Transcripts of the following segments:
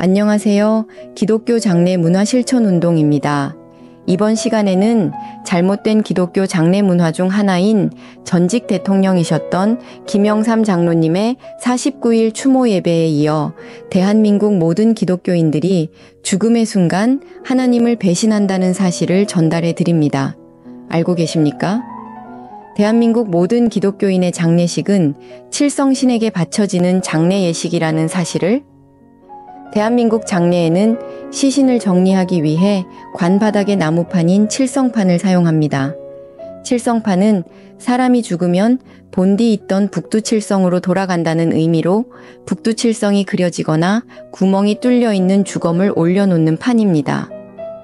안녕하세요. 기독교 장례 문화 실천 운동입니다. 이번 시간에는 잘못된 기독교 장례 문화 중 하나인 전직 대통령이셨던 김영삼 장로님의 49일 추모 예배에 이어 대한민국 모든 기독교인들이 죽음의 순간 하나님을 배신한다는 사실을 전달해 드립니다. 알고 계십니까? 대한민국 모든 기독교인의 장례식은 칠성신에게 바쳐지는 장례 예식이라는 사실을, 대한민국 장례에는 시신을 정리하기 위해 관바닥의 나무판인 칠성판을 사용합니다. 칠성판은 사람이 죽으면 본디 있던 북두칠성으로 돌아간다는 의미로 북두칠성이 그려지거나 구멍이 뚫려 있는 주검을 올려놓는 판입니다.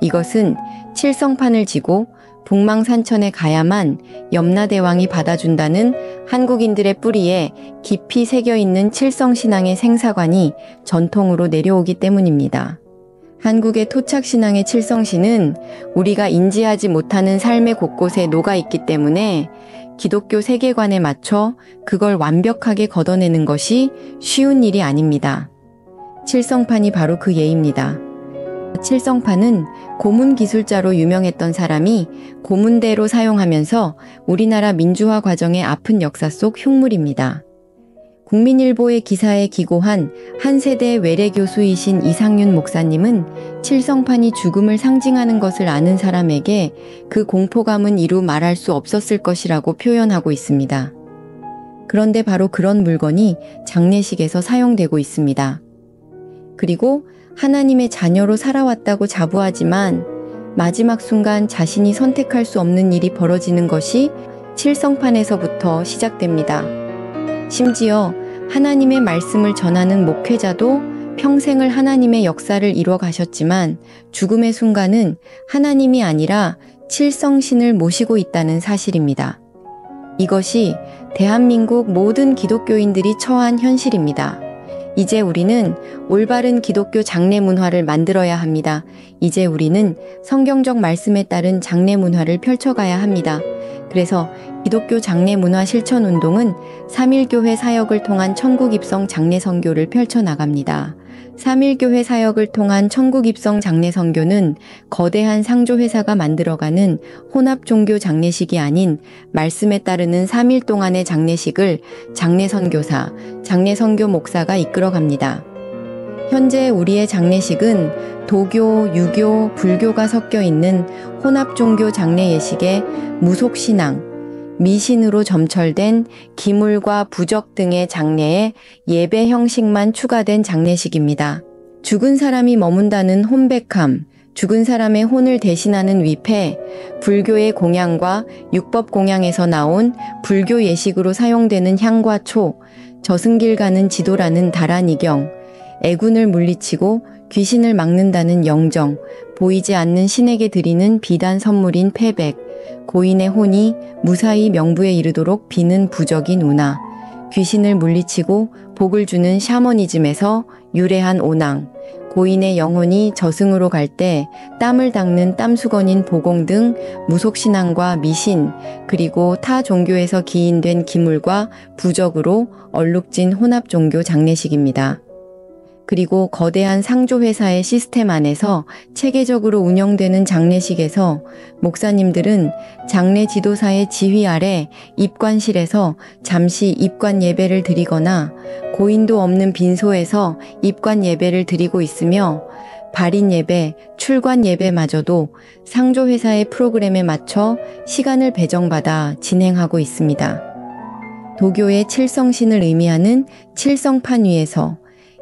이것은 칠성판을 지고 북망산천에 가야만 염라대왕이 받아준다는 한국인들의 뿌리에 깊이 새겨있는 칠성신앙의 생사관이 전통으로 내려오기 때문입니다. 한국의 토착신앙의 칠성신은 우리가 인지하지 못하는 삶의 곳곳에 녹아있기 때문에 기독교 세계관에 맞춰 그걸 완벽하게 걷어내는 것이 쉬운 일이 아닙니다. 칠성판이 바로 그 예입니다. 칠성판은 고문 기술자로 유명했던 사람이 고문대로 사용하면서 우리나라 민주화 과정의 아픈 역사 속 흉물입니다. 국민일보의 기사에 기고한 한 세대 외래 교수이신 이상윤 목사님은 칠성판이 죽음을 상징하는 것을 아는 사람에게 그 공포감은 이루 말할 수 없었을 것이라고 표현하고 있습니다. 그런데 바로 그런 물건이 장례식에서 사용되고 있습니다. 그리고 하나님의 자녀로 살아왔다고 자부하지만 마지막 순간 자신이 선택할 수 없는 일이 벌어지는 것이 칠성판에서부터 시작됩니다. 심지어 하나님의 말씀을 전하는 목회자도 평생을 하나님의 역사를 이뤄 가셨지만 죽음의 순간은 하나님이 아니라 칠성신을 모시고 있다는 사실입니다. 이것이 대한민국 모든 기독교인들이 처한 현실입니다. 이제 우리는 올바른 기독교 장례 문화를 만들어야 합니다. 이제 우리는 성경적 말씀에 따른 장례 문화를 펼쳐가야 합니다. 그래서 기독교 장례 문화 실천 운동은 3.1교회 사역을 통한 천국 입성 장례 선교를 펼쳐나갑니다. 3.1교회 사역을 통한 천국 입성 장례 선교는 거대한 상조회사가 만들어가는 혼합 종교 장례식이 아닌 말씀에 따르는 3일 동안의 장례식을 장례 선교사, 장례 선교 목사가 이끌어갑니다. 현재 우리의 장례식은 도교, 유교, 불교가 섞여 있는 혼합 종교 장례 예식에 무속신앙, 미신으로 점철된 기물과 부적 등의 장례에 예배 형식만 추가된 장례식입니다. 죽은 사람이 머문다는 혼백함, 죽은 사람의 혼을 대신하는 위패, 불교의 공양과 율법 공양에서 나온 불교 예식으로 사용되는 향과 초, 저승길 가는 지도라는 다란이경, 애군을 물리치고 귀신을 막는다는 영정, 보이지 않는 신에게 드리는 비단 선물인 패백, 고인의 혼이 무사히 명부에 이르도록 비는 부적인 운하, 귀신을 물리치고 복을 주는 샤머니즘에서 유래한 오낭, 고인의 영혼이 저승으로 갈 때 땀을 닦는 땀수건인 보공 등 무속신앙과 미신, 그리고 타 종교에서 기인된 기물과 부적으로 얼룩진 혼합종교 장례식입니다. 그리고 거대한 상조회사의 시스템 안에서 체계적으로 운영되는 장례식에서 목사님들은 장례 지도사의 지휘 아래 입관실에서 잠시 입관 예배를 드리거나 고인도 없는 빈소에서 입관 예배를 드리고 있으며 발인 예배, 출관 예배마저도 상조회사의 프로그램에 맞춰 시간을 배정받아 진행하고 있습니다. 도교의 칠성신을 의미하는 칠성판 위에서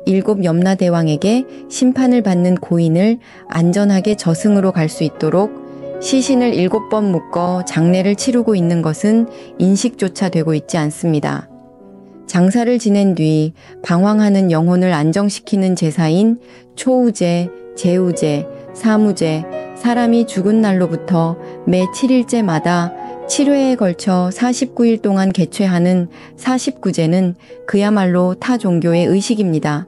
7 염라대왕에게 심판을 받는 고인을 안전하게 저승으로 갈 수 있도록 시신을 7번 묶어 장례를 치르고 있는 것은 인식조차 되고 있지 않습니다. 장사를 지낸 뒤 방황하는 영혼을 안정시키는 제사인 초우제, 제우제, 사무제, 사람이 죽은 날로부터 매 7일째마다 7회에 걸쳐 49일 동안 개최하는 49제는 그야말로 타 종교의 의식입니다.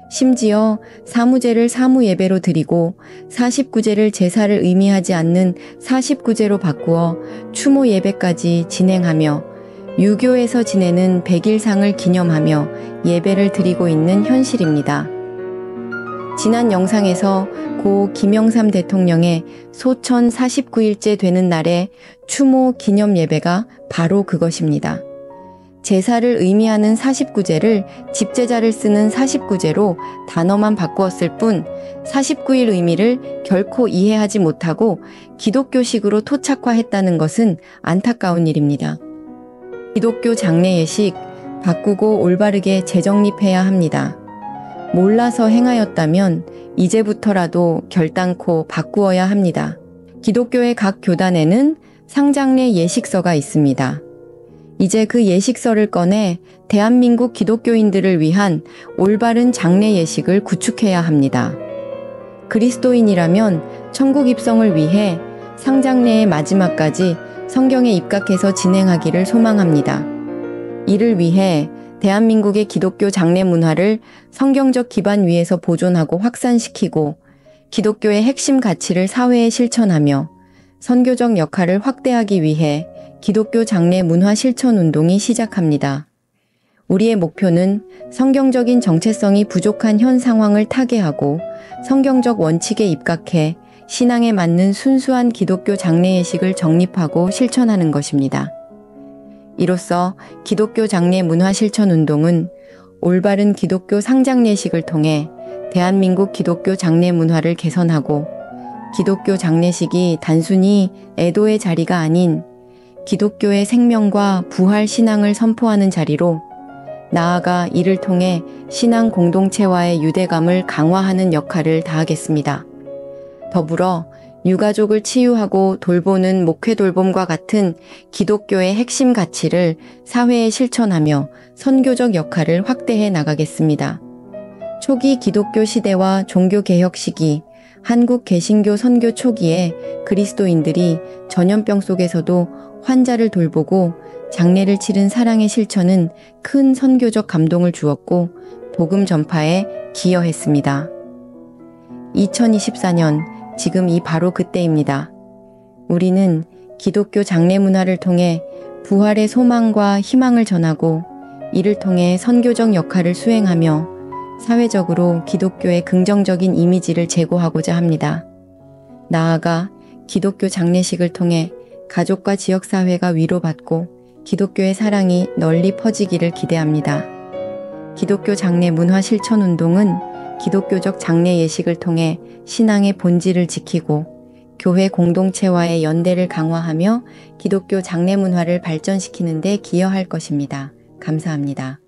심지어 사무제를 사무예배로 드리고 49제를 제사를 의미하지 않는 49제로 바꾸어 추모 예배까지 진행하며 유교에서 지내는 100일상을 기념하며 예배를 드리고 있는 현실입니다. 지난 영상에서 고 김영삼 대통령의 소천 49일째 되는 날의 추모 기념 예배가 바로 그것입니다. 제사를 의미하는 49제를 집제자를 쓰는 49제로 단어만 바꾸었을 뿐 49일 의미를 결코 이해하지 못하고 기독교식으로 토착화했다는 것은 안타까운 일입니다. 기독교 장례 예식 바꾸고 올바르게 재정립해야 합니다. 몰라서 행하였다면 이제부터라도 결단코 바꾸어야 합니다. 기독교의 각 교단에는 상장례 예식서가 있습니다. 이제 그 예식서를 꺼내 대한민국 기독교인들을 위한 올바른 장례 예식을 구축해야 합니다. 그리스도인이라면 천국 입성을 위해 상장례의 마지막까지 성경에 입각해서 진행하기를 소망합니다. 이를 위해 대한민국의 기독교 장례 문화를 성경적 기반 위에서 보존하고 확산시키고 기독교의 핵심 가치를 사회에 실천하며 선교적 역할을 확대하기 위해 기독교 장례 문화 실천 운동이 시작합니다. 우리의 목표는 성경적인 정체성이 부족한 현 상황을 타개하고 성경적 원칙에 입각해 신앙에 맞는 순수한 기독교 장례 예식을 정립하고 실천하는 것입니다. 이로써 기독교 장례 문화 실천 운동은 올바른 기독교 상장례식을 통해 대한민국 기독교 장례 문화를 개선하고 기독교 장례식이 단순히 애도의 자리가 아닌 기독교의 생명과 부활 신앙을 선포하는 자리로 나아가 이를 통해 신앙 공동체와의 유대감을 강화하는 역할을 다하겠습니다. 더불어 유가족을 치유하고 돌보는 목회 돌봄과 같은 기독교의 핵심 가치를 사회에 실천하며 선교적 역할을 확대해 나가겠습니다. 초기 기독교 시대와 종교개혁 시기, 한국 개신교 선교 초기에 그리스도인들이 전염병 속에서도 환자를 돌보고 장례를 치른 사랑의 실천은 큰 선교적 감동을 주었고 복음 전파에 기여했습니다. 2024년 지금 이 바로 그때입니다. 우리는 기독교 장례 문화를 통해 부활의 소망과 희망을 전하고 이를 통해 선교적 역할을 수행하며 사회적으로 기독교의 긍정적인 이미지를 제고하고자 합니다. 나아가 기독교 장례식을 통해 가족과 지역사회가 위로받고 기독교의 사랑이 널리 퍼지기를 기대합니다. 기독교 장례 문화 실천 운동은 기독교적 장례 예식을 통해 신앙의 본질을 지키고 교회 공동체와의 연대를 강화하며 기독교 장례 문화를 발전시키는 데 기여할 것입니다. 감사합니다.